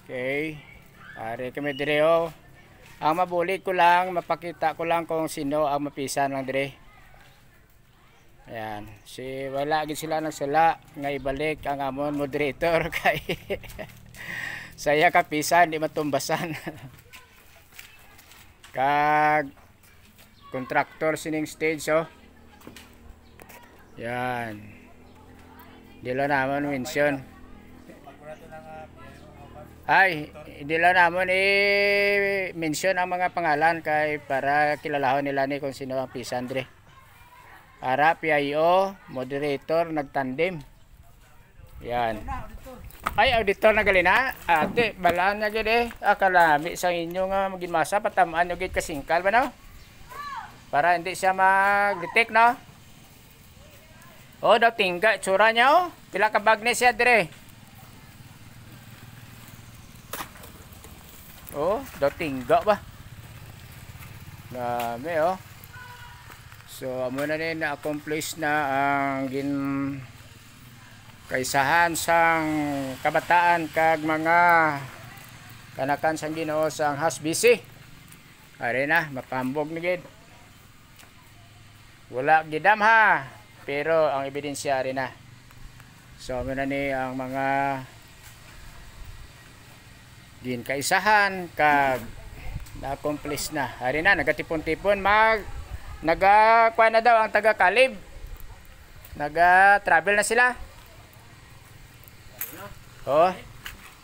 Okay. Ari kami dire oh. Ang mabulig ko lang, mapakita ko lang kung sino ang mapisan lang dire. Ayan, si wala gid sila nagsala nga ibalik ang amon moderator kay saya kapisan di matumbasan. Kag kontraktor sining stage oh. Yan. Dilo naman mention. Ay, dilo naman mention ang mga pangalan kay para kilalahon nila ni kung sino ang pisan dire. Ara PIO, moderator, nagtandem. Yan. Ay, auditor na gali na. Ate, balaan na gid akalami sa inyo nga maginmasa patamaan yung gid kasingkal ba no? Para hindi siya mag-detect no? Oh, daw tingga tsura niya oh. Pila ka bag ni siya dire. Oh, daw tingga ba? Dami oh. So, amo na rin na-accomplish na ang kaisahan sang kabataan kag mga kanakan sang Ginoo sang hasbisi. Ari na, mapambog ni gid. Wala gidam ha, pero ang ebidensya ari na. So, amo na ni ang mga kaisahan kag na-accomplish na. Ari na, nagatipon-tipon nagakuha na daw ang taga Kalib. Naga-travel na sila. Oh,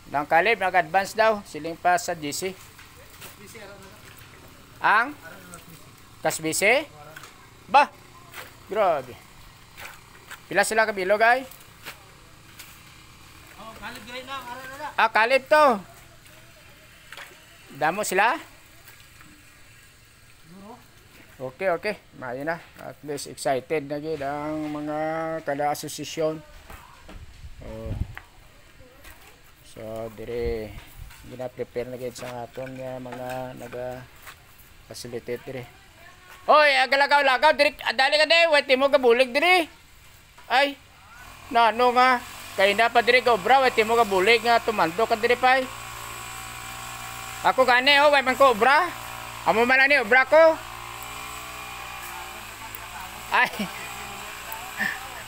ng Kalib nag-advance daw siling pa sa GC. Ang Kasbisi? Ba? Grabe. Pila sila kabilog ay? Oh, Kalib gay na, ara. Ah, Kalib to. Damo sila? Okay. Mayo na. At least excited na gid ang mga kada asosasyon. Oh. So, dire gina-prepare na gid sa aton nga mga naga-facilitate dire. Hoy, agalagaw-lagaw dire. Dali ka de, wait mo kabulig dire. Ay. Nano nga kay na pa dire ka obra, wait mo kabulig nga tumando ka dire pay. Ako gani oh, wait man ko obra. Amo man ni obra ko.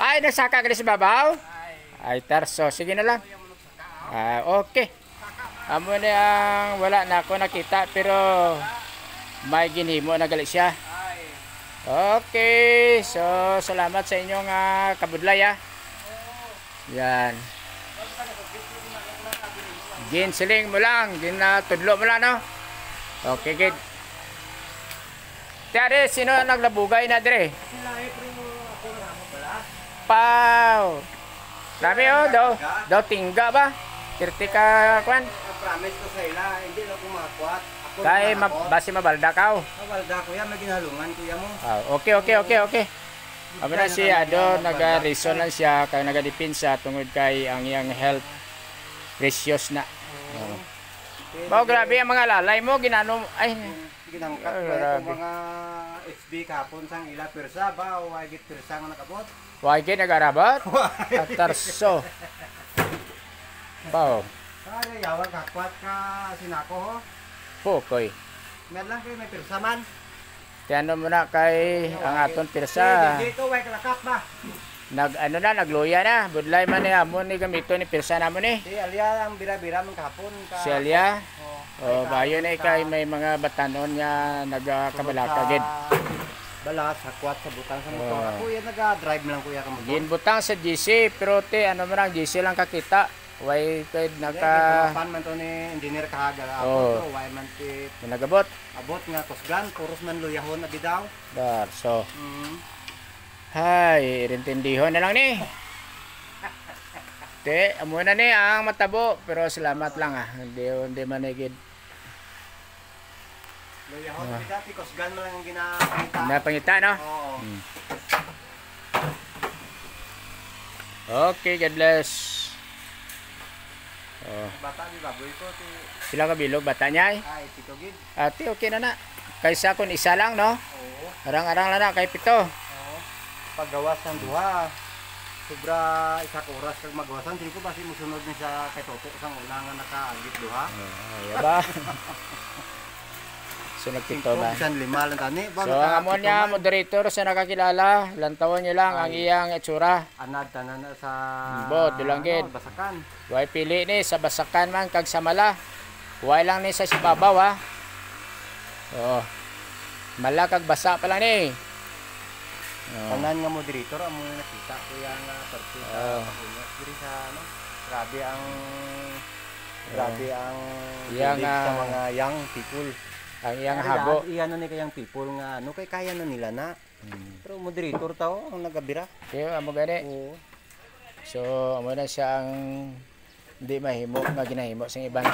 Ay, nasaka ka sa babaw? Ay, tarso. Sige na lang. Okay. Amo na ang wala na ako nakita pero may ginhimo na gali siya. Okay. So, salamat sa inyong kabudlay ha. Yan. Ginsiling mo lang. Ginatudlo mo lang no? Okay, good. Tiyari, sino naglabugay na dire? Pau. Dami oh, daw tingga ba? Kirti ka kwan? Promise ko sa ila, hindi na kumakwat. Kay base mabalda ka oh. Mabalda ko yan, maginhalungan kuya mo. Okay. Amo na si Ado naga-reason lang siya kay naga-depensa tungod kay ang iyang health precious na. Bao grabe ang mga lalay mo ginano ay Ginangkat ko itong mga HB kapon sang ila persa ba o agit persa nga nakabot? Wagi nagarabot? Atarso. Bao. Kaya yawag kakwat ka sinako ho. Pukoy. Meron lang kayo may persa man. Tiano mo na kay ang aton pirsa. Dito way kalakat ba? Nagluya na. Budlay man ni amon ni gamito ni pirsa namon ni. Si Alia ang bira-bira man kapon ka. Si Alia. Oh, bayo na kay may mga batanon nga nagakabalaka gid. Balas hakwat sa butang sa motor. Ako yan naga-drive lang kuya ka motor. Ginbutang sa GC pero te ano man ang GC lang kakita. Way kay naka pan man to ni engineer kahagal ako to way man ti nagabot. Abot nga kusgan puros man luyahon na bidaw. Dar so. Hay, irintindihon na lang ni. Te, amo na ni ang matabo pero salamat lang Hindi man gid. Luyahon na bidaw ti kusgan man lang ang ginapangita. Napangita no? Oo. Okay, God bless. Oh. Bata ni baboy ko ti Sila ka bilog bata niya ay pito gid. Ate, okay na. Kaysa kun isa lang no? Oo. Arang-arang lang na kay pito. Oo. Paggawas ng duha. sobra isa ka oras kag magwasan din ko basi mosunod ni sa kay Toto sang una nga nakaagit duha. Ba? So nagpito ba? Bisan lima lang tani. So ang amon niya moderator sa nakakilala, lantawan niyo lang ang iyang itsura. Anad tanan na sa Bot, dulanggid. Basakan. Huwag pili ni sa basakan man kag sa mala. Huwag lang ni sa sibabaw ha. Oo. Mala kag basa pa lang ni. Tanan nga moderator amo nakita ko yang parte sa pagbunyas diri sa ano. Grabe ang yang sa mga young people. Ang iyang habo. Iyan ni kayang people nga ano kay kaya na nila na. Pero moderator tao ang nagabira. Kaya amo gani. Oo. So amo na siya ang hindi mahimo nga ginahimo sa iban.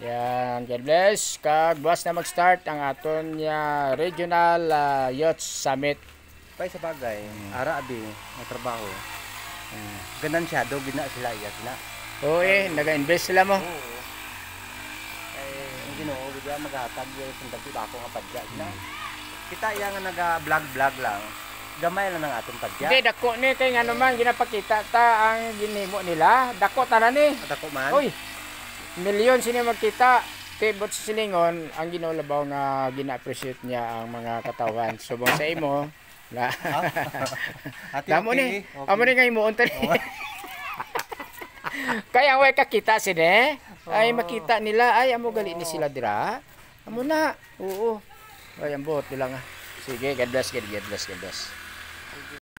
Yan, God bless. Kag buwas na mag-start ang aton ya Regional Youth Summit. Pay sa bagay, ara abi ang trabaho. Ganan siya do gina sila iya sila. Oo naga-invest sila mo. Oo. Ang Ginoo bigla maghatag yung sundalo ako nga padya na. Kita iya nga naga-vlog lang. Gamay lang ang atong padya. Hindi dako ni kay ngano man ginapakita ta ang ginhimo nila. Dako tanan ni. At ako man. Oy. Milyon sini magkita. Tibot sa silingon ang ginolabaw nga gina-appreciate niya ang mga katawan. Subong sa imo. Damo ni. Amo ni nga imuon ta. Kaya way kakita sini. Ay makita nila ay amo gali ni sila dira. Amo na. Oo. Ay ambot lang. Sige, God bless, God bless, God bless.